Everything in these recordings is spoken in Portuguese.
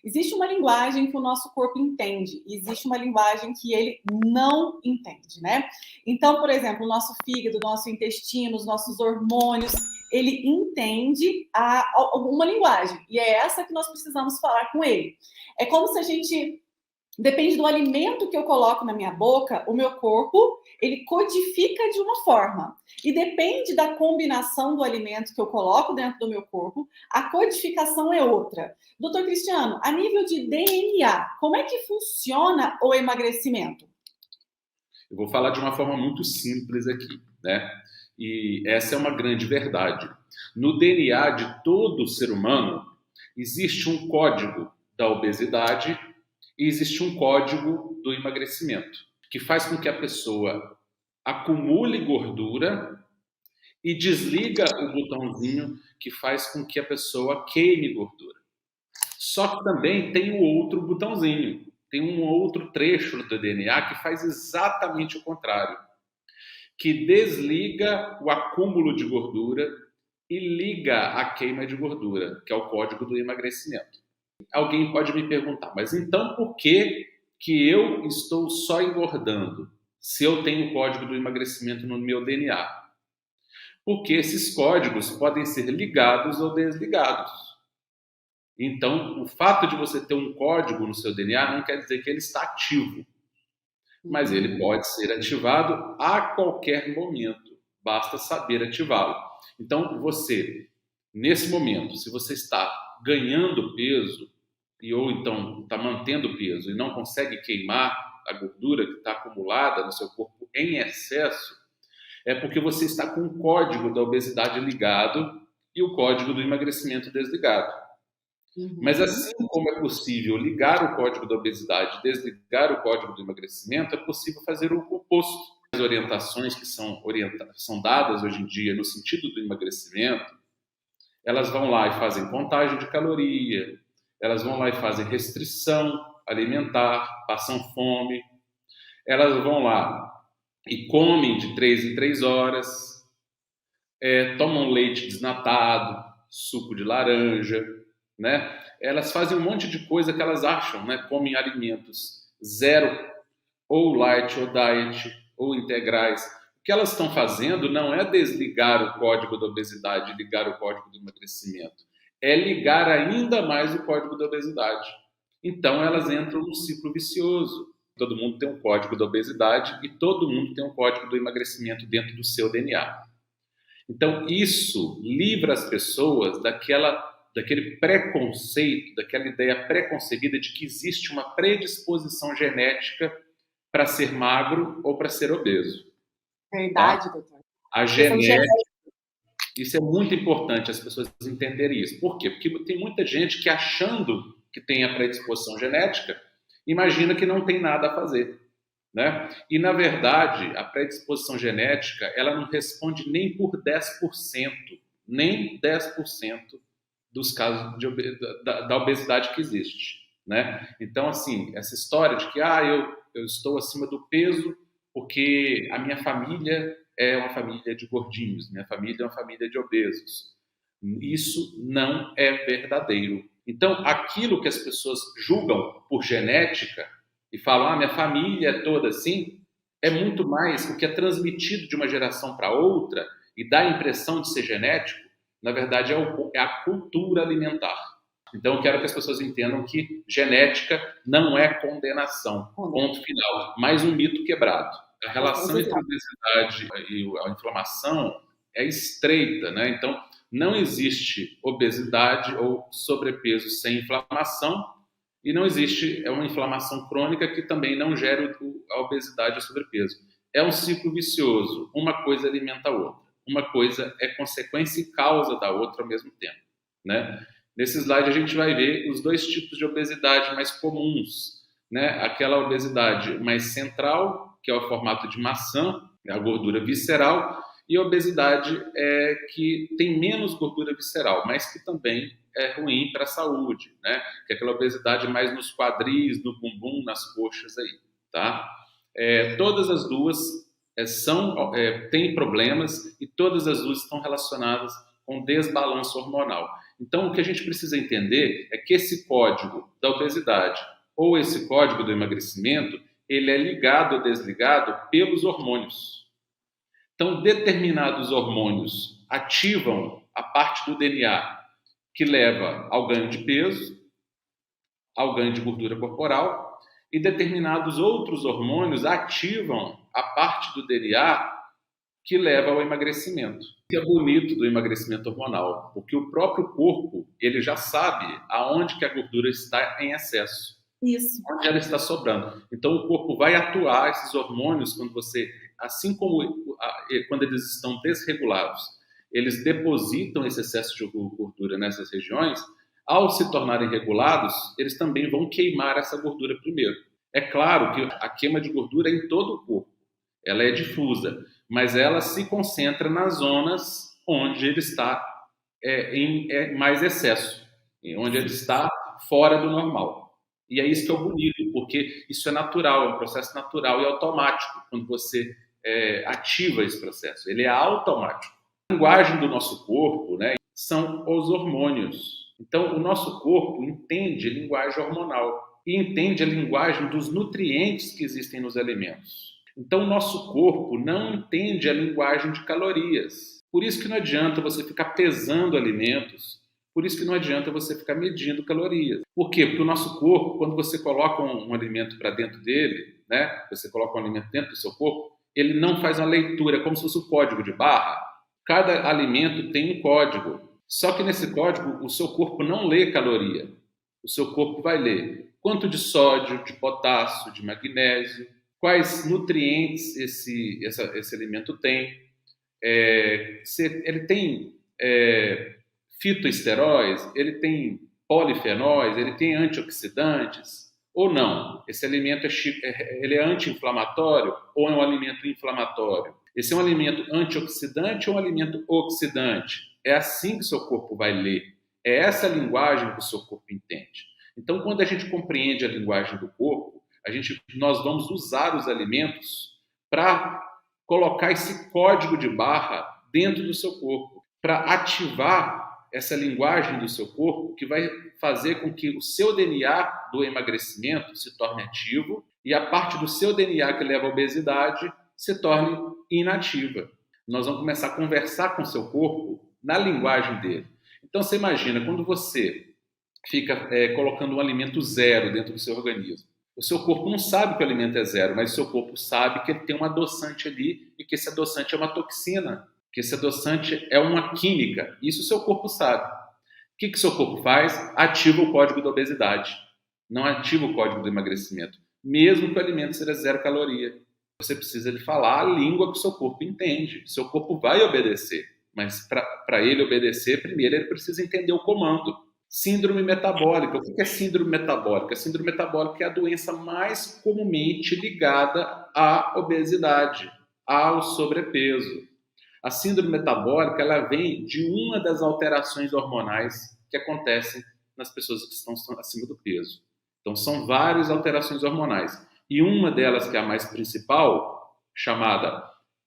Existe uma linguagem que o nosso corpo entende, e existe uma linguagem que ele não entende, né? Então, por exemplo, o nosso fígado, o nosso intestino, os nossos hormônios, ele entende uma linguagem, e é essa que nós precisamos falar com ele. É como se a gente... Depende do alimento que eu coloco na minha boca, o meu corpo, ele codifica de uma forma. E depende da combinação do alimento que eu coloco dentro do meu corpo, a codificação é outra. Doutor Cristiano, a nível de DNA, como é que funciona o emagrecimento? Eu vou falar de uma forma muito simples aqui, né? E essa é uma grande verdade. No DNA de todo ser humano, existe um código da obesidade e existe um código do emagrecimento, que faz com que a pessoa acumule gordura e desliga o botãozinho que faz com que a pessoa queime gordura. Só que também tem o outro botãozinho, tem um outro trecho do DNA que faz exatamente o contrário, que desliga o acúmulo de gordura e liga a queima de gordura, que é o código do emagrecimento. Alguém pode me perguntar, mas então por que eu estou só engordando se eu tenho o código do emagrecimento no meu DNA? Porque esses códigos podem ser ligados ou desligados. Então, o fato de você ter um código no seu DNA não quer dizer que ele está ativo, mas ele pode ser ativado a qualquer momento, basta saber ativá-lo. Então, você, nesse momento, se você está ganhando peso, ou então está mantendo peso e não consegue queimar a gordura que está acumulada no seu corpo em excesso, é porque você está com o código da obesidade ligado e o código do emagrecimento desligado. Mas assim como é possível ligar o código da obesidade e desligar o código do emagrecimento, é possível fazer o oposto. As orientações que são dadas hoje em dia no sentido do emagrecimento, elas vão lá e fazem contagem de caloria, elas vão lá e fazem restrição alimentar, passam fome, elas vão lá e comem de 3 em 3 horas, tomam leite desnatado, suco de laranja, né? Elas fazem um monte de coisa que elas acham, né? Comem alimentos zero, ou light, ou diet, ou integrais. O que elas estão fazendo não é desligar o código da obesidade, ligar o código do emagrecimento. É ligar ainda mais o código da obesidade. Então, elas entram num ciclo vicioso. Todo mundo tem um código da obesidade e todo mundo tem um código do emagrecimento dentro do seu DNA. Então, isso livra as pessoas daquele preconceito, daquela ideia preconcebida de que existe uma predisposição genética para ser magro ou para ser obeso. Verdade, Tá? doutor. A genética, isso é muito importante as pessoas entenderem isso. Por quê? Porque tem muita gente que, achando que tem a predisposição genética, imagina que não tem nada a fazer, né? E, na verdade, a predisposição genética, ela não responde nem por 10%, nem 10% dos casos da obesidade que existe, né? Então, assim, essa história de que eu estou acima do peso porque a minha família é uma família de gordinhos, minha família é uma família de obesos. Isso não é verdadeiro. Então, aquilo que as pessoas julgam por genética e falam, minha família é toda assim, é muito mais o que é transmitido de uma geração para outra e dá a impressão de ser genético, na verdade é a cultura alimentar. Então, eu quero que as pessoas entendam que genética não é condenação, ponto final, mais um mito quebrado. A relação entre a obesidade e a inflamação é estreita, né? Então, não existe obesidade ou sobrepeso sem inflamação e não existe uma inflamação crônica que também não gera a obesidade ou sobrepeso. É um ciclo vicioso, uma coisa alimenta a outra. Uma coisa é consequência e causa da outra ao mesmo tempo, né? Nesse slide a gente vai ver os dois tipos de obesidade mais comuns, né? Aquela obesidade mais central, que é o formato de maçã, a gordura visceral, e a obesidade que tem menos gordura visceral, mas que também é ruim para a saúde, né? Que é aquela obesidade mais nos quadris, no bumbum, nas coxas aí, tá? Todas as duas têm problemas e todas as duas estão relacionadas com desbalanço hormonal. Então, o que a gente precisa entender é que esse código da obesidade ou esse código do emagrecimento, ele é ligado ou desligado pelos hormônios. Então, determinados hormônios ativam a parte do DNA que leva ao ganho de peso, ao ganho de gordura corporal, e determinados outros hormônios ativam a parte do DNA que leva ao emagrecimento. O que é bonito do emagrecimento hormonal, porque o próprio corpo, ele já sabe aonde que a gordura está em excesso. Isso. Onde ela está sobrando. Então o corpo vai atuar esses hormônios quando você, assim como quando eles estão desregulados, eles depositam esse excesso de gordura nessas regiões. Ao se tornarem regulados, eles também vão queimar essa gordura primeiro. É claro que a queima de gordura é em todo o corpo, ela é difusa, mas ela se concentra nas zonas onde ele está em mais excesso, onde ele está fora do normal. E é isso que é o bonito, porque isso é natural, é um processo natural e automático quando você ativa esse processo. Ele é automático. A linguagem do nosso corpo, né, são os hormônios. Então, o nosso corpo entende a linguagem hormonal e entende a linguagem dos nutrientes que existem nos alimentos. Então, o nosso corpo não entende a linguagem de calorias. Por isso que não adianta você ficar pesando alimentos. Por isso que não adianta você ficar medindo calorias. Por quê? Porque o nosso corpo, quando você coloca um alimento para dentro dele, né? Você coloca um alimento dentro do seu corpo, ele não faz uma leitura, é como se fosse um código de barra. Cada alimento tem um código. Só que nesse código, o seu corpo não lê caloria. O seu corpo vai ler quanto de sódio, de potássio, de magnésio, quais nutrientes esse alimento tem. Ele tem fitoesteróis, ele tem polifenóis, ele tem antioxidantes, ou não? Esse alimento ele é anti-inflamatório ou é um alimento inflamatório? Esse é um alimento antioxidante ou um alimento oxidante? É assim que o seu corpo vai ler. É essa a linguagem que o seu corpo entende. Então, quando a gente compreende a linguagem do corpo, nós vamos usar os alimentos para colocar esse código de barra dentro do seu corpo, para ativar essa linguagem do seu corpo que vai fazer com que o seu DNA do emagrecimento se torne ativo e a parte do seu DNA que leva à obesidade se torne inativa. Nós vamos começar a conversar com o seu corpo na linguagem dele. Então, você imagina, quando você fica colocando um alimento zero dentro do seu organismo, o seu corpo não sabe que o alimento é zero, mas o seu corpo sabe que ele tem um adoçante ali e que esse adoçante é uma toxina, que esse adoçante é uma química. Isso o seu corpo sabe. O que o seu corpo faz? Ativa o código da obesidade. Não ativa o código do emagrecimento. Mesmo que o alimento seja zero caloria. Você precisa de falar a língua que o seu corpo entende. O seu corpo vai obedecer. Mas para ele obedecer, primeiro ele precisa entender o comando. Síndrome metabólica. O que é síndrome metabólica? A síndrome metabólica é a doença mais comumente ligada à obesidade, ao sobrepeso. A síndrome metabólica ela vem de uma das alterações hormonais que acontecem nas pessoas que estão acima do peso. Então, são várias alterações hormonais. E uma delas, que é a mais principal, chamada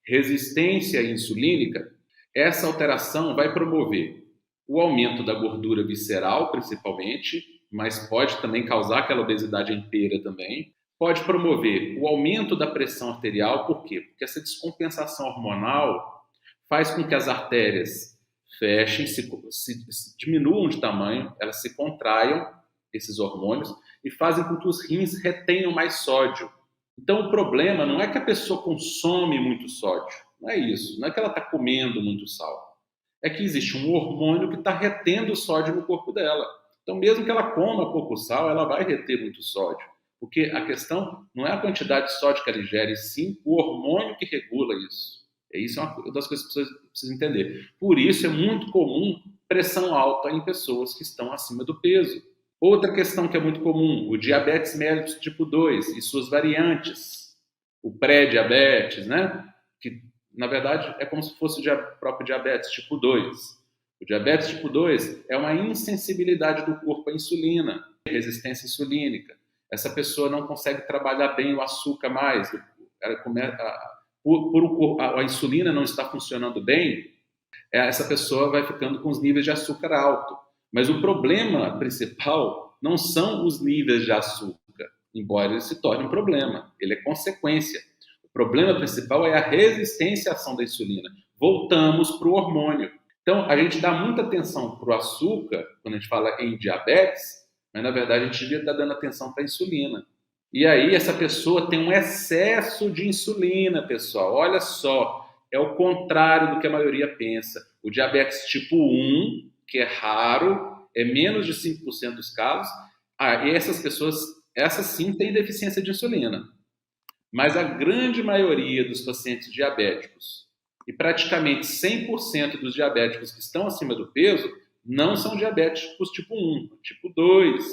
resistência insulínica, essa alteração vai promover o aumento da gordura visceral, principalmente, mas pode também causar aquela obesidade inteira também. Pode promover o aumento da pressão arterial. Por quê? Porque essa descompensação hormonal faz com que as artérias fechem, se diminuam de tamanho, elas se contraiam, esses hormônios, e fazem com que os rins retenham mais sódio. Então, o problema não é que a pessoa consome muito sódio, não é isso, não é que ela está comendo muito sal. É que existe um hormônio que está retendo sódio no corpo dela. Então, mesmo que ela coma pouco sal, ela vai reter muito sódio. Porque a questão não é a quantidade de sódio que ela ingere, sim o hormônio que regula isso. Isso é uma das coisas que as pessoas precisam entender. Por isso é muito comum pressão alta em pessoas que estão acima do peso. Outra questão que é muito comum, o diabetes mellitus tipo 2 e suas variantes. O pré-diabetes, né? Que, na verdade, é como se fosse o próprio diabetes tipo 2. O diabetes tipo 2 é uma insensibilidade do corpo à insulina, resistência insulínica. Essa pessoa não consegue trabalhar bem o açúcar mais. Ela começa a insulina não está funcionando bem, essa pessoa vai ficando com os níveis de açúcar alto. Mas o problema principal não são os níveis de açúcar, embora ele se torne um problema, ele é consequência. O problema principal é a resistência à ação da insulina. Voltamos para o hormônio. Então, a gente dá muita atenção para o açúcar, quando a gente fala em diabetes, mas, na verdade, a gente devia estar dando atenção para a insulina. E aí, essa pessoa tem um excesso de insulina, pessoal. Olha só, é o contrário do que a maioria pensa. O diabetes tipo 1, que é raro, é menos de 5% dos casos. E essas pessoas, essas sim, têm deficiência de insulina. Mas a grande maioria dos pacientes diabéticos, e praticamente 100% dos diabéticos que estão acima do peso, não são diabéticos tipo 1, tipo 2.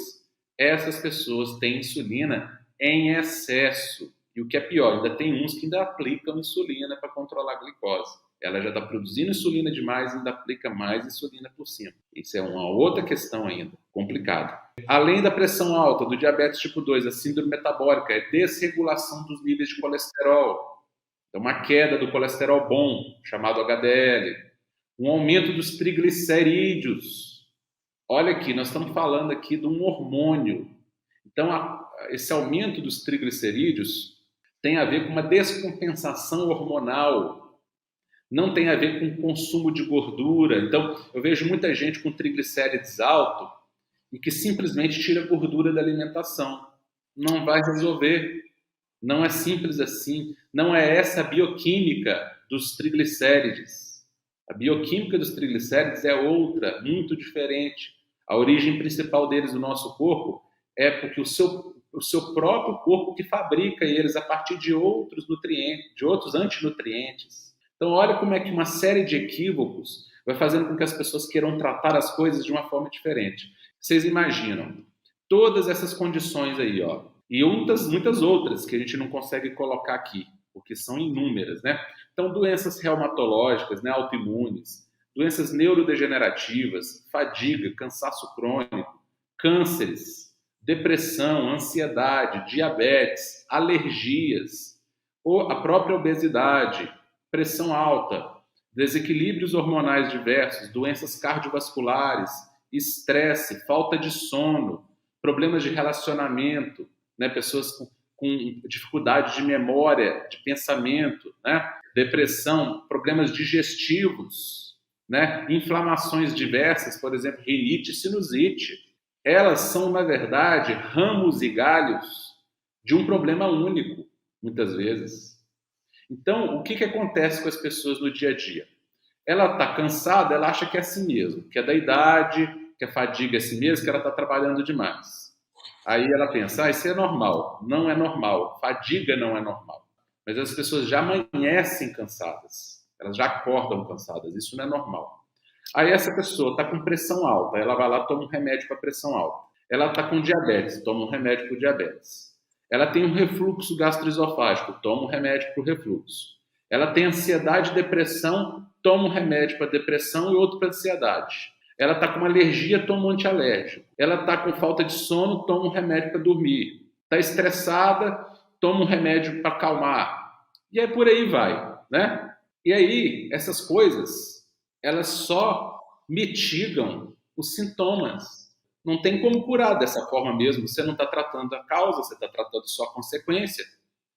Essas pessoas têm insulina em excesso. E o que é pior, ainda tem uns que ainda aplicam insulina para controlar a glicose. Ela já está produzindo insulina demais e ainda aplica mais insulina por cima. Isso é uma outra questão ainda, complicada. Além da pressão alta, do diabetes tipo 2, a síndrome metabólica é desregulação dos níveis de colesterol. Então, uma queda do colesterol bom, chamado HDL. Um aumento dos triglicerídeos. Olha aqui, nós estamos falando aqui de um hormônio. Então, esse aumento dos triglicerídeos tem a ver com uma descompensação hormonal. Não tem a ver com consumo de gordura. Então, eu vejo muita gente com triglicérides alto e que simplesmente tira gordura da alimentação. Não vai resolver. Não é simples assim. Não é essa a bioquímica dos triglicérides. A bioquímica dos triglicérides é outra, muito diferente. A origem principal deles no nosso corpo é porque o seu próprio corpo que fabrica eles a partir de outros nutrientes, de outros antinutrientes. Então, olha como é que uma série de equívocos vai fazendo com que as pessoas queiram tratar as coisas de uma forma diferente. Vocês imaginam todas essas condições aí, ó, e muitas outras que a gente não consegue colocar aqui, porque são inúmeras, né? Então, doenças reumatológicas, né, autoimunes, doenças neurodegenerativas, fadiga, cansaço crônico, cânceres, depressão, ansiedade, diabetes, alergias, ou a própria obesidade, pressão alta, desequilíbrios hormonais diversos, doenças cardiovasculares, estresse, falta de sono, problemas de relacionamento, né, pessoas com dificuldade de memória, de pensamento, né, depressão, problemas digestivos, né, inflamações diversas, por exemplo, rinite e sinusite. Elas são, na verdade, ramos e galhos de um problema único, muitas vezes. Então, o que acontece com as pessoas no dia a dia? Ela está cansada, ela acha que é assim mesmo, que é da idade, que a fadiga é assim mesmo, que ela está trabalhando demais. Aí ela pensa, isso é normal. Não é normal. Fadiga não é normal. Mas as pessoas já amanhecem cansadas. Elas já acordam cansadas. Isso não é normal. Aí essa pessoa está com pressão alta. Ela vai lá e toma um remédio para pressão alta. Ela está com diabetes. Toma um remédio para o diabetes. Ela tem um refluxo gastroesofágico. Toma um remédio para o refluxo. Ela tem ansiedade e depressão. Toma um remédio para depressão e outro para ansiedade. Ela está com uma alergia, toma um antialérgico. Ela está com falta de sono, toma um remédio para dormir. Está estressada, toma um remédio para acalmar. E aí por aí vai, né? E aí, essas coisas, elas só mitigam os sintomas. Não tem como curar dessa forma mesmo. Você não está tratando a causa, você está tratando só a consequência.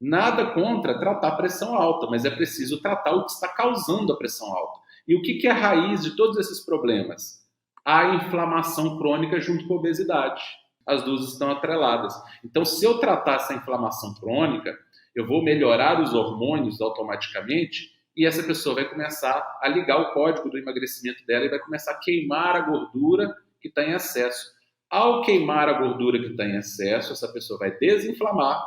Nada contra tratar a pressão alta, mas é preciso tratar o que está causando a pressão alta. E o que é a raiz de todos esses problemas? A inflamação crônica junto com a obesidade. As duas estão atreladas. Então, se eu tratar essa inflamação crônica, eu vou melhorar os hormônios automaticamente e essa pessoa vai começar a ligar o código do emagrecimento dela e vai começar a queimar a gordura que está em excesso. Ao queimar a gordura que está em excesso, essa pessoa vai desinflamar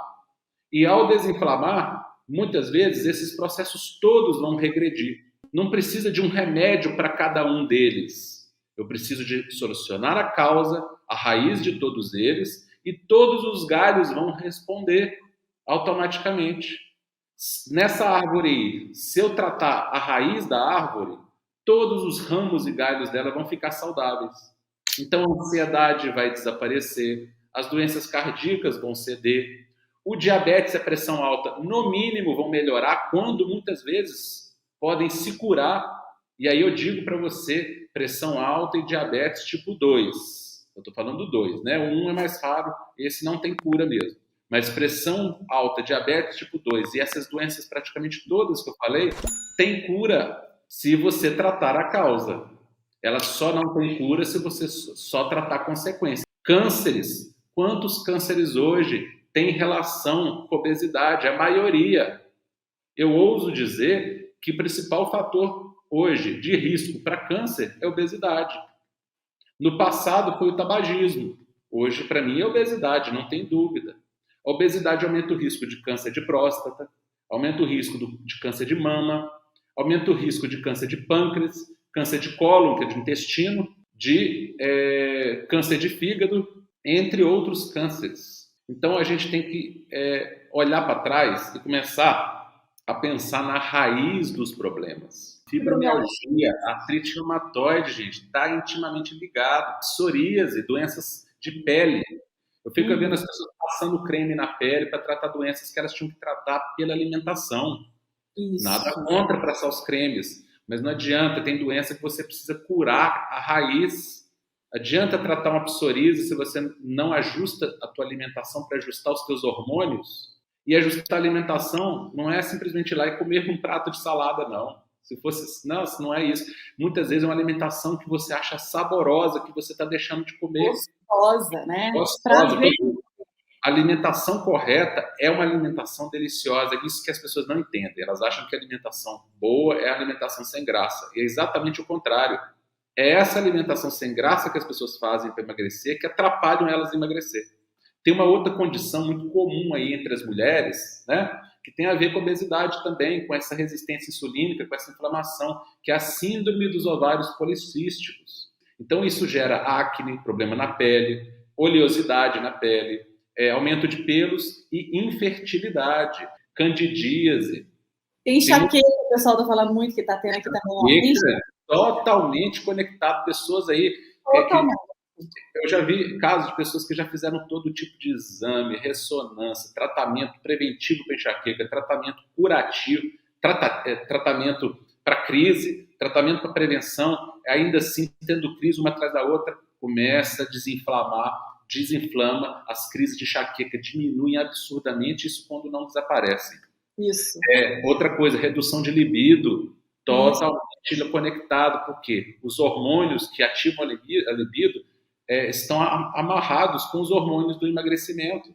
e, ao desinflamar, muitas vezes esses processos todos vão regredir. Não precisa de um remédio para cada um deles. Eu preciso de solucionar a causa, a raiz de todos eles, e todos os galhos vão responder automaticamente. Nessa árvore aí, se eu tratar a raiz da árvore, todos os ramos e galhos dela vão ficar saudáveis. Então a ansiedade vai desaparecer, as doenças cardíacas vão ceder, o diabetes e a pressão alta, no mínimo, vão melhorar, quando muitas vezes podem se curar. E aí eu digo para você, pressão alta e diabetes tipo 2. Eu estou falando do 2, né? O 1 é mais raro, esse não tem cura mesmo. Mas pressão alta, diabetes tipo 2 e essas doenças praticamente todas que eu falei, tem cura se você tratar a causa. Ela só não tem cura se você só tratar a consequência. Cânceres. Quantos cânceres hoje têm relação com obesidade? A maioria. Eu ouso dizer que o principal fator hoje de risco para câncer é obesidade. No passado foi o tabagismo. Hoje, para mim, é obesidade, não tem dúvida. A obesidade aumenta o risco de câncer de próstata, aumenta o risco de câncer de mama, aumenta o risco de câncer de pâncreas, câncer de cólon, que é de intestino, de câncer de fígado, entre outros cânceres. Então, a gente tem que olhar para trás e começar a pensar na raiz dos problemas. Fibromialgia, artrite reumatoide, gente, está intimamente ligado. Psoríase, doenças de pele. Eu fico vendo as pessoas passando creme na pele para tratar doenças que elas tinham que tratar pela alimentação. Isso. Nada contra passar os cremes, mas não adianta, tem doença que você precisa curar a raiz. Adianta tratar uma psoríase se você não ajusta a tua alimentação para ajustar os teus hormônios. E ajustar a alimentação não é simplesmente ir lá e comer um prato de salada, não. Se não é isso. Muitas vezes é uma alimentação que você acha saborosa, que você está deixando de comer. Gostosa, né? Gostosa. A alimentação correta é uma alimentação deliciosa. Isso que as pessoas não entendem. Elas acham que a alimentação boa é a alimentação sem graça. E é exatamente o contrário. É essa alimentação sem graça que as pessoas fazem para emagrecer que atrapalham elas a emagrecer. Tem uma outra condição muito comum aí entre as mulheres, né? Que tem a ver com a obesidade também, com essa resistência insulínica, com essa inflamação, que é a síndrome dos ovários policísticos. Então, isso gera acne, problema na pele, oleosidade na pele, aumento de pelos e infertilidade, candidíase. Tem enxaqueca, o pessoal está falando muito que está tendo aqui também. Totalmente conectado, pessoas aí... Totalmente. Eu já vi casos de pessoas que já fizeram todo tipo de exame, ressonância, tratamento preventivo para enxaqueca, tratamento curativo, tratamento para crise, tratamento para prevenção, ainda assim, tendo crise uma atrás da outra, começa a desinflama, as crises de enxaqueca diminuem absurdamente, isso quando não desaparecem. Isso. Outra coisa, redução de libido, totalmente conectado, porque os hormônios que ativam a libido estão amarrados com os hormônios do emagrecimento.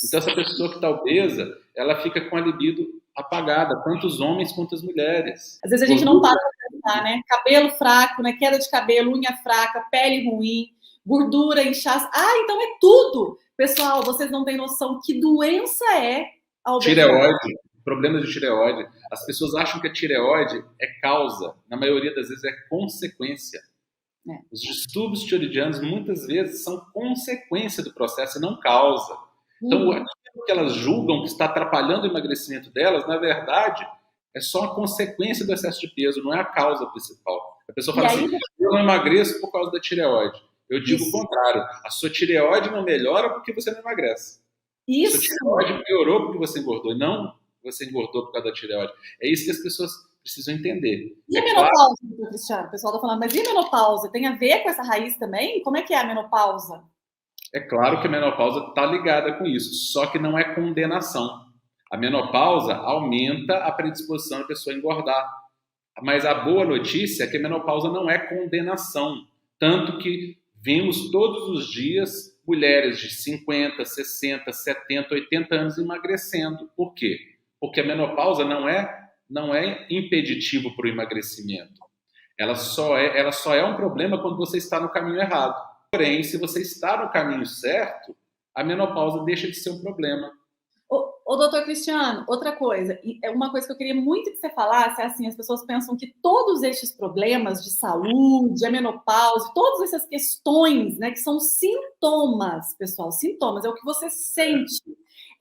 Então, essa pessoa que está obesa, ela fica com a libido apagada, tanto os homens quanto as mulheres. Às vezes a gente não para para pensar, né? Cabelo fraco, né? Queda de cabelo, unha fraca, pele ruim, gordura, inchaço. Então é tudo! Pessoal, vocês não têm noção que doença é a obesidade. Tireoide, problemas de tireoide. As pessoas acham que a tireoide é causa, na maioria das vezes é consequência. Os distúrbios tiroidianos muitas vezes são consequência do processo e não causa. Então, aquilo que elas julgam que está atrapalhando o emagrecimento delas, na verdade, é só uma consequência do excesso de peso, não é a causa principal. A pessoa fala assim, eu não emagreço por causa da tireoide. Eu digo o contrário, a sua tireoide não melhora porque você não emagrece. Isso. A sua tireoide melhorou porque você engordou, não você engordou por causa da tireoide. É isso que as pessoas precisam entender. E a menopausa, Cristiano? O pessoal está falando, mas e a menopausa? Tem a ver com essa raiz também? Como é que é a menopausa? É claro que a menopausa está ligada com isso, só que não é condenação. A menopausa aumenta a predisposição da pessoa a engordar. Mas a boa notícia é que a menopausa não é condenação. Tanto que vimos todos os dias mulheres de 50, 60, 70, 80 anos emagrecendo. Por quê? Porque a menopausa não é impeditivo para o emagrecimento. Ela só é um problema quando você está no caminho errado. Porém, se você está no caminho certo, a menopausa deixa de ser um problema. Ô, doutor Cristiano, outra coisa, uma coisa que eu queria muito que você falasse, é assim, as pessoas pensam que todos estes problemas de saúde, a menopausa, todas essas questões, né, que são sintomas, pessoal, sintomas, é o que você sente,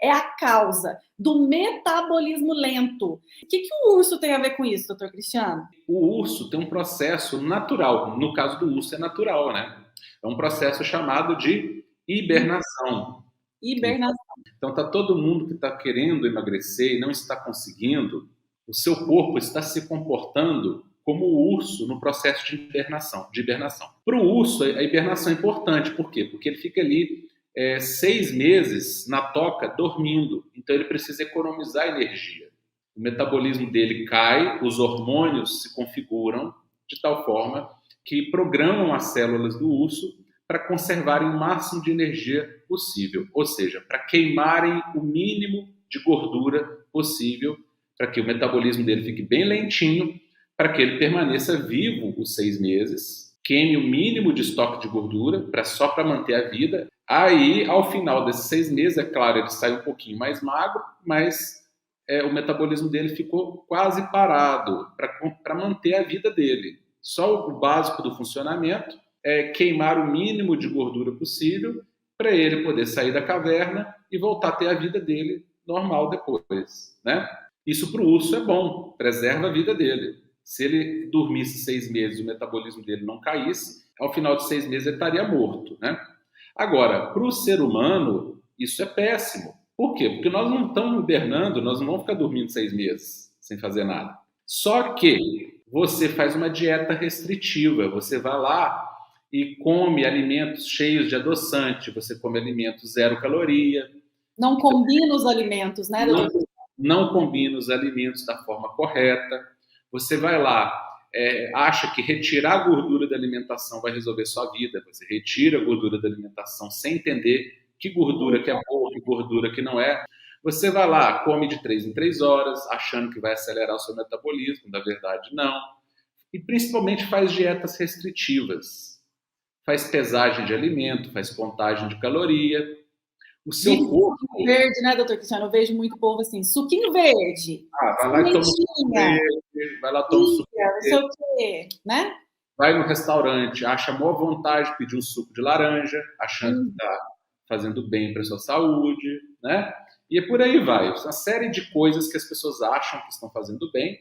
é a causa do metabolismo lento. O que o urso tem a ver com isso, doutor Cristiano? O urso tem um processo natural, no caso do urso é natural, né? É um processo chamado de hibernação. Hibernação. Então, está todo mundo que está querendo emagrecer e não está conseguindo, o seu corpo está se comportando como o urso no processo de hibernação. Para o urso, a hibernação é importante. Por quê? Porque ele fica ali 6 meses na toca dormindo. Então ele precisa economizar energia. O metabolismo dele cai, os hormônios se configuram de tal forma que programam as células do urso para conservarem o máximo de energia possível, ou seja, para queimarem o mínimo de gordura possível, para que o metabolismo dele fique bem lentinho, para que ele permaneça vivo os 6 meses, queime o mínimo de estoque de gordura, só para manter a vida. Aí, ao final desses 6 meses, é claro, ele sai um pouquinho mais magro, mas o metabolismo dele ficou quase parado para manter a vida dele. Só o básico do funcionamento é queimar o mínimo de gordura possível para ele poder sair da caverna e voltar a ter a vida dele normal depois, né? Isso para o urso é bom, preserva a vida dele. Se ele dormisse 6 meses e o metabolismo dele não caísse, ao final de 6 meses ele estaria morto, né? Agora, para o ser humano, isso é péssimo. Por quê? Porque nós não estamos hibernando, nós não vamos ficar dormindo 6 meses sem fazer nada. Só que você faz uma dieta restritiva, você vai lá e come alimentos cheios de adoçante, você come alimentos 0 caloria. Não combina os alimentos, né, doutor? Não combina os alimentos da forma correta. Você vai lá, acha que retirar a gordura da alimentação vai resolver sua vida. Você retira a gordura da alimentação sem entender que gordura que é boa, que gordura que não é. Você vai lá, come de 3 em 3 horas, achando que vai acelerar o seu metabolismo, na verdade não. E principalmente faz dietas restritivas. Faz pesagem de alimento, faz contagem de caloria. O seu corpo... Suquinho verde, né, doutor Cristiano? Eu vejo muito povo assim, suquinho verde. Vai lá e toma um suco verde, vai lá toma um suco verde. Não sei o quê, né? Vai no restaurante, acha a maior vontade de pedir um suco de laranja, achando que está fazendo bem para a sua saúde, né? E por aí vai. Uma série de coisas que as pessoas acham que estão fazendo bem,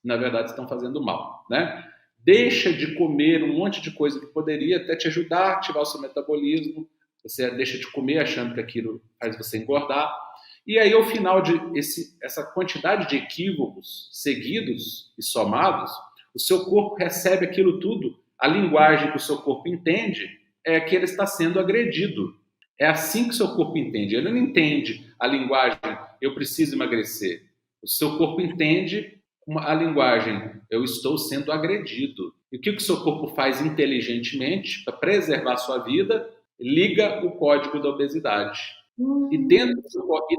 na verdade estão fazendo mal, né? Deixa de comer um monte de coisa que poderia até te ajudar a ativar o seu metabolismo. Você deixa de comer achando que aquilo faz você engordar. E aí, ao final de essa quantidade de equívocos seguidos e somados, o seu corpo recebe aquilo tudo. A linguagem que o seu corpo entende é que ele está sendo agredido. É assim que o seu corpo entende. Ele não entende a linguagem, eu preciso emagrecer. O seu corpo entende a linguagem, eu estou sendo agredido. E o que o seu corpo faz inteligentemente para preservar a sua vida? Liga o código da obesidade. E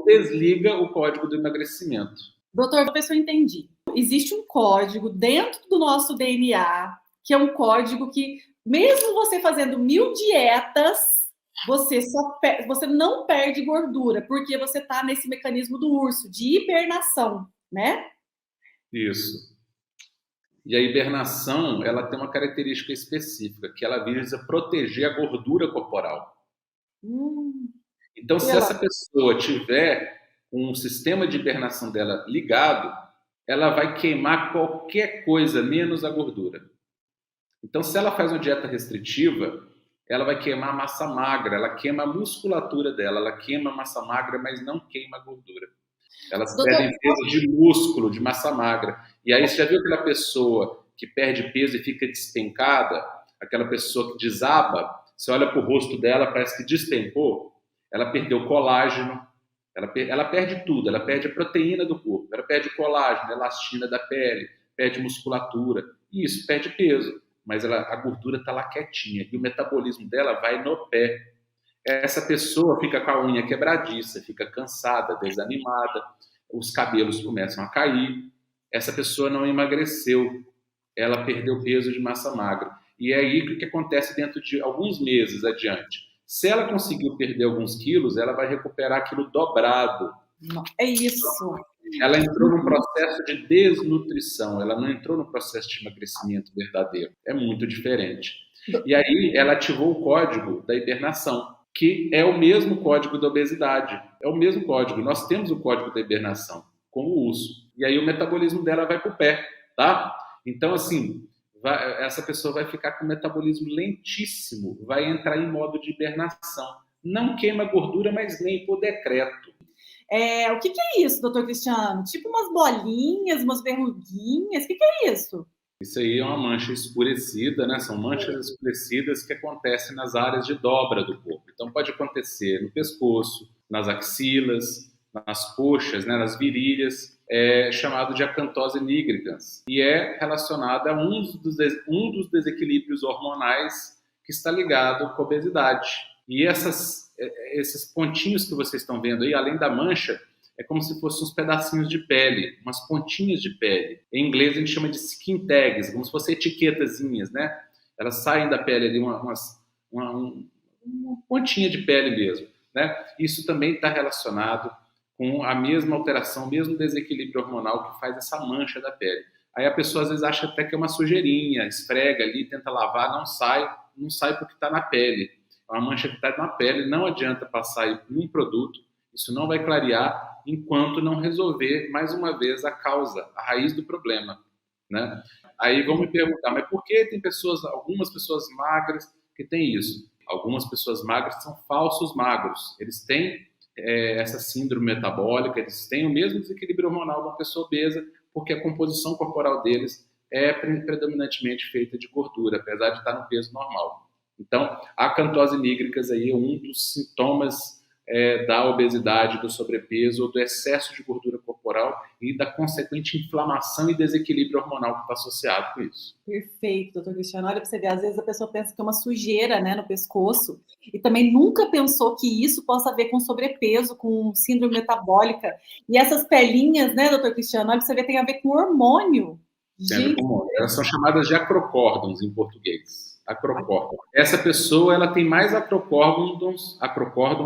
desliga o código do emagrecimento. Doutor, vou ver se eu entendi. Existe um código dentro do nosso DNA, que é um código que, mesmo você fazendo 1000 dietas, você não perde gordura, porque você está nesse mecanismo do urso, de hibernação, né? Isso. E a hibernação, ela tem uma característica específica, que ela visa proteger a gordura corporal. Então, se essa pessoa tiver um sistema de hibernação dela ligado, ela vai queimar qualquer coisa, menos a gordura. Então, se ela faz uma dieta restritiva, ela vai queimar a massa magra, ela queima a musculatura dela, ela queima a massa magra, mas não queima a gordura. Elas perdem peso de músculo, de massa magra. E aí, você já viu aquela pessoa que perde peso e fica despencada? Aquela pessoa que desaba? Você olha para o rosto dela, parece que despencou. Ela perdeu colágeno, ela perde tudo. Ela perde a proteína do corpo, ela perde colágeno, a elastina da pele, perde musculatura. E isso, perde peso. Mas a gordura está lá quietinha. E o metabolismo dela vai no pé. Essa pessoa fica com a unha quebradiça, fica cansada, desanimada, os cabelos começam a cair. Essa pessoa não emagreceu, ela perdeu peso de massa magra. E é aí que acontece dentro de alguns meses adiante. Se ela conseguiu perder alguns quilos, ela vai recuperar aquilo dobrado. É isso. Ela entrou num processo de desnutrição, ela não entrou no processo de emagrecimento verdadeiro. É muito diferente. E aí ela ativou o código da hibernação, que é o mesmo código da obesidade. É o mesmo código. Nós temos o código da hibernação, com o urso. E aí o metabolismo dela vai para o pé, tá? Então, assim, essa pessoa vai ficar com o metabolismo lentíssimo, vai entrar em modo de hibernação. Não queima gordura, mas nem por decreto. O que é isso, doutor Cristiano? Tipo umas bolinhas, umas verruguinhas? O que é isso? Isso aí é uma mancha escurecida, né? São manchas escurecidas que acontecem nas áreas de dobra do corpo. Então, pode acontecer no pescoço, nas axilas, nas coxas, né? Nas virilhas, é chamado de acantose nigricans, e é relacionada a um dos desequilíbrios hormonais que está ligado com a obesidade. E esses pontinhos que vocês estão vendo aí, além da mancha, é como se fossem uns pedacinhos de pele, umas pontinhas de pele. Em inglês a gente chama de skin tags, como se fossem etiquetazinhas, né? Elas saem da pele ali, uma pontinha de pele mesmo, né? Isso também está relacionado com a mesma alteração, o mesmo desequilíbrio hormonal que faz essa mancha da pele. Aí a pessoa às vezes acha até que é uma sujeirinha, esfrega ali, tenta lavar, não sai porque está na pele. É uma mancha que está na pele, não adianta passar aí por um produto, isso não vai clarear enquanto não resolver, mais uma vez, a causa, a raiz do problema, né? Aí vão me perguntar, mas por que tem algumas pessoas magras que têm isso? Algumas pessoas magras são falsos magros, eles têm essa síndrome metabólica, eles têm o mesmo desequilíbrio hormonal de uma pessoa obesa, porque a composição corporal deles é predominantemente feita de gordura, apesar de estar no peso normal. Então, a acantose nigricans aí é um dos sintomas da obesidade, do sobrepeso ou do excesso de gordura corporal e da consequente inflamação e desequilíbrio hormonal que está associado com isso. Perfeito, doutor Cristiano. Olha para você ver, às vezes a pessoa pensa que é uma sujeira, né, no pescoço e também nunca pensou que isso possa ver com sobrepeso, com síndrome metabólica. E essas pelinhas, né, doutor Cristiano, olha para você ver, tem a ver com hormônio. Gente, elas são chamadas de acrocórdons em português. Acrocórdons. Essa pessoa, ela tem mais acrocórdons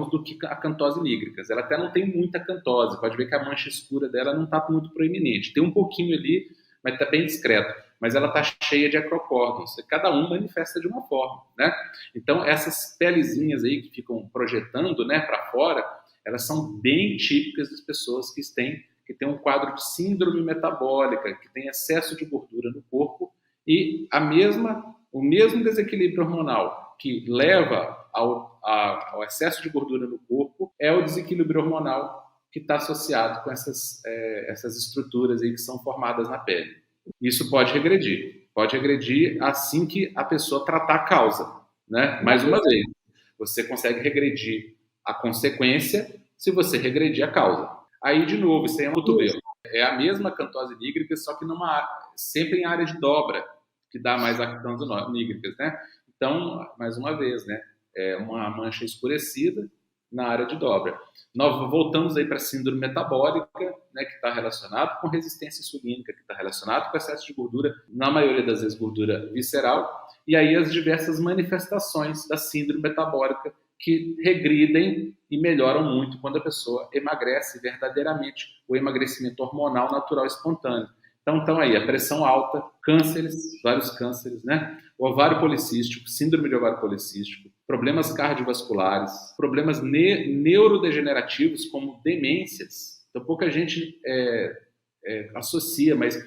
do que acantose nigricans. Ela até não tem muita acantose. Pode ver que a mancha escura dela não está muito proeminente. Tem um pouquinho ali, mas está bem discreto. Mas ela está cheia de acrocórdons. Cada um manifesta de uma forma, né? Então, essas pelezinhas aí que ficam projetando, né, para fora, elas são bem típicas das pessoas que têm um quadro de síndrome metabólica, que tem excesso de gordura no corpo e o mesmo desequilíbrio hormonal que leva ao excesso de gordura no corpo é o desequilíbrio hormonal que está associado com essas estruturas aí que são formadas na pele. Isso pode regredir assim que a pessoa tratar a causa, né? Mais uma vez, você consegue regredir a consequência se você regredir a causa. Aí, de novo, isso aí é um cotovelo. É a mesma acantose nigricans, só que sempre em área de dobra, que dá mais acantose nigricans, né? Então, mais uma vez, né? É uma mancha escurecida na área de dobra. Nós voltamos aí para a síndrome metabólica, né, que está relacionado com resistência insulínica, que está relacionado com excesso de gordura, na maioria das vezes gordura visceral, e aí as diversas manifestações da síndrome metabólica que regridem e melhoram muito quando a pessoa emagrece verdadeiramente, o emagrecimento hormonal natural espontâneo. Então aí, a pressão alta, cânceres, vários cânceres, né? O ovário policístico, síndrome de ovário policístico, problemas cardiovasculares, problemas neurodegenerativos como demências. Então, pouca gente associa, mas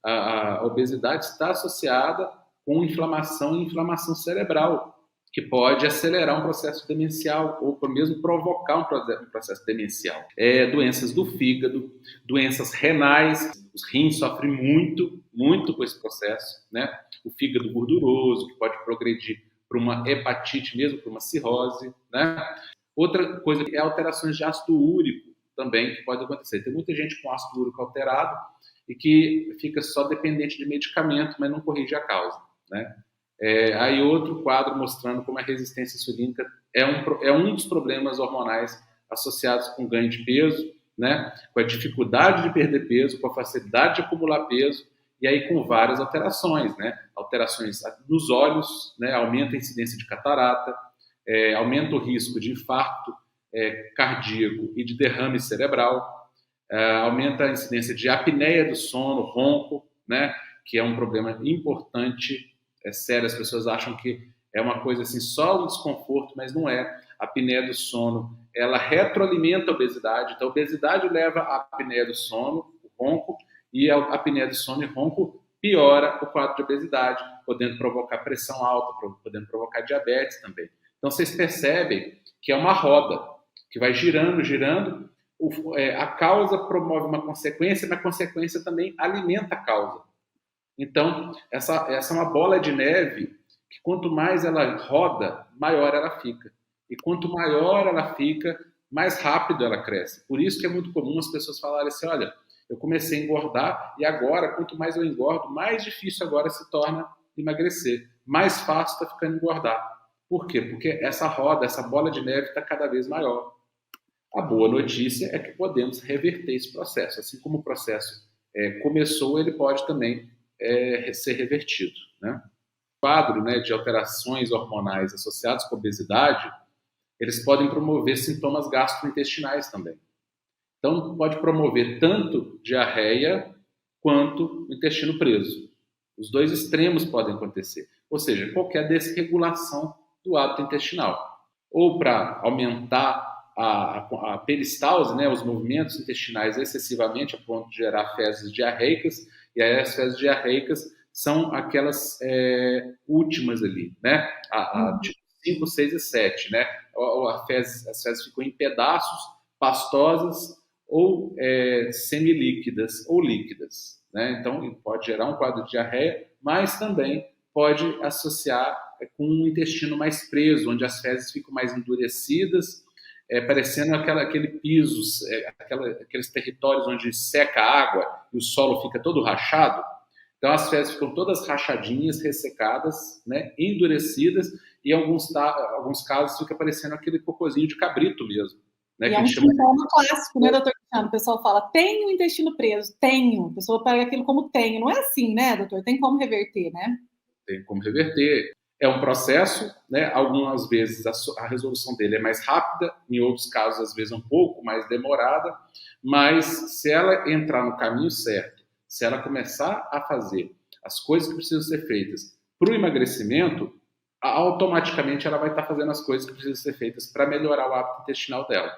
a obesidade está associada com inflamação e inflamação cerebral, que pode acelerar um processo demencial ou mesmo provocar um processo demencial. Doenças do fígado, doenças renais, os rins sofrem muito, muito com esse processo, né? O fígado gorduroso, que pode progredir para uma hepatite mesmo, para uma cirrose, né? Outra coisa é alterações de ácido úrico também, que pode acontecer. Tem muita gente com ácido úrico alterado e que fica só dependente de medicamento, mas não corrige a causa, né? Aí outro quadro mostrando como a resistência insulínica é um dos problemas hormonais associados com ganho de peso, né? Com a dificuldade de perder peso, com a facilidade de acumular peso, e aí com várias alterações, né? Alterações nos olhos, né? Aumenta a incidência de catarata, aumenta o risco de infarto cardíaco e de derrame cerebral, aumenta a incidência de apneia do sono, ronco, né? Que é um problema importante. É sério, as pessoas acham que é uma coisa assim, só um desconforto, mas não é. A apneia do sono, ela retroalimenta a obesidade. Então, a obesidade leva à apneia do sono, o ronco, e a apneia do sono e ronco piora o quadro de obesidade, podendo provocar pressão alta, podendo provocar diabetes também. Então, vocês percebem que é uma roda que vai girando, girando. A causa promove uma consequência, mas a consequência também alimenta a causa. Então, essa é uma bola de neve que quanto mais ela roda, maior ela fica. E quanto maior ela fica, mais rápido ela cresce. Por isso que é muito comum as pessoas falarem assim, olha, eu comecei a engordar e agora, quanto mais eu engordo, mais difícil agora se torna emagrecer. Mais fácil está ficando engordar. Por quê? Porque essa roda, essa bola de neve está cada vez maior. A boa notícia é que podemos reverter esse processo. Assim como o processo começou, ele pode também ser revertido. Né? O quadro, né, de alterações hormonais associadas com a obesidade, eles podem promover sintomas gastrointestinais também. Então, pode promover tanto diarreia quanto o intestino preso. Os dois extremos podem acontecer. Ou seja, qualquer desregulação do hábito intestinal. Ou para aumentar a peristalse, né, os movimentos intestinais excessivamente a ponto de gerar fezes diarreicas, e aí as fezes diarreicas são aquelas últimas ali, né? Tipo 5, 6 e 7, né? As fezes ficam em pedaços, pastosas ou semilíquidas ou líquidas, né? Então pode gerar um quadro de diarreia, mas também pode associar com um intestino mais preso, onde as fezes ficam mais endurecidas, parecendo aquele piso, aqueles territórios onde seca a água e o solo fica todo rachado. Então as fezes ficam todas rachadinhas, ressecadas, né, endurecidas, e em alguns casos fica parecendo aquele cocôzinho de cabrito mesmo. Né, e é um sintoma clássico, né, doutor Cristiano? O pessoal fala, tenho intestino preso, tenho. A pessoa pega aquilo como tenho. Não é assim, né, doutor? Tem como reverter, né? Tem como reverter. É um processo, né? Algumas vezes a resolução dele é mais rápida, em outros casos, às vezes, um pouco mais demorada, mas se ela entrar no caminho certo, se ela começar a fazer as coisas que precisam ser feitas para o emagrecimento, automaticamente ela vai estar fazendo as coisas que precisam ser feitas para melhorar o hábito intestinal dela.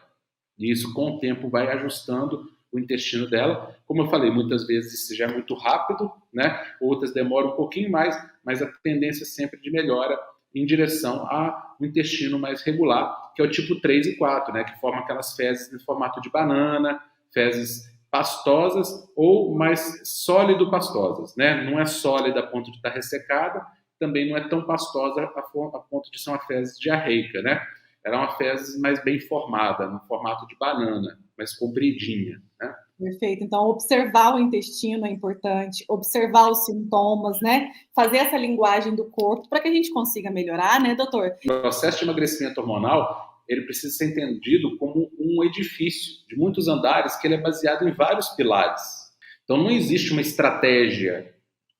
E isso, com o tempo, vai ajustando o intestino dela. Como eu falei, muitas vezes isso já é muito rápido, né? Outras demoram um pouquinho mais, mas a tendência é sempre de melhora em direção ao intestino mais regular, que é o tipo 3 e 4, né? Que forma aquelas fezes em formato de banana, fezes pastosas ou mais sólido-pastosas, né? Não é sólida a ponto de estar ressecada, também não é tão pastosa a ponto de ser uma fezes diarreica, né? Ela é uma fezes mais bem formada, no formato de banana, mais compridinha, né? Perfeito. Então, observar o intestino é importante, observar os sintomas, né? Fazer essa linguagem do corpo para que a gente consiga melhorar, né, doutor? O processo de emagrecimento hormonal, ele precisa ser entendido como um edifício de muitos andares, que ele é baseado em vários pilares. Então, não existe uma estratégia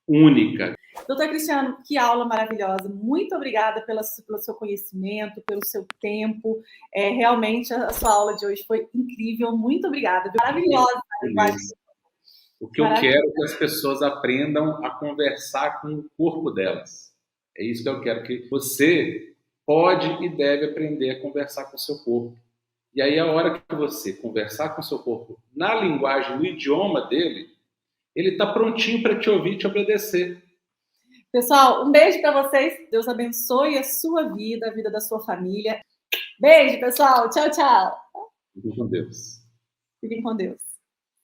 única. Doutor Cristiano, que aula maravilhosa. Muito obrigada pelo seu conhecimento, pelo seu tempo. Realmente, a sua aula de hoje foi incrível. Muito obrigada. Maravilhosa. O que eu quero é que as pessoas aprendam a conversar com o corpo delas. É isso que eu quero, que você pode e deve aprender a conversar com o seu corpo. E aí, a hora que você conversar com o seu corpo na linguagem, no idioma dele, ele está prontinho para te ouvir e te obedecer. Pessoal, um beijo para vocês. Deus abençoe a sua vida, a vida da sua família. Beijo, pessoal. Tchau, tchau. Fiquem com Deus. Fiquem com Deus.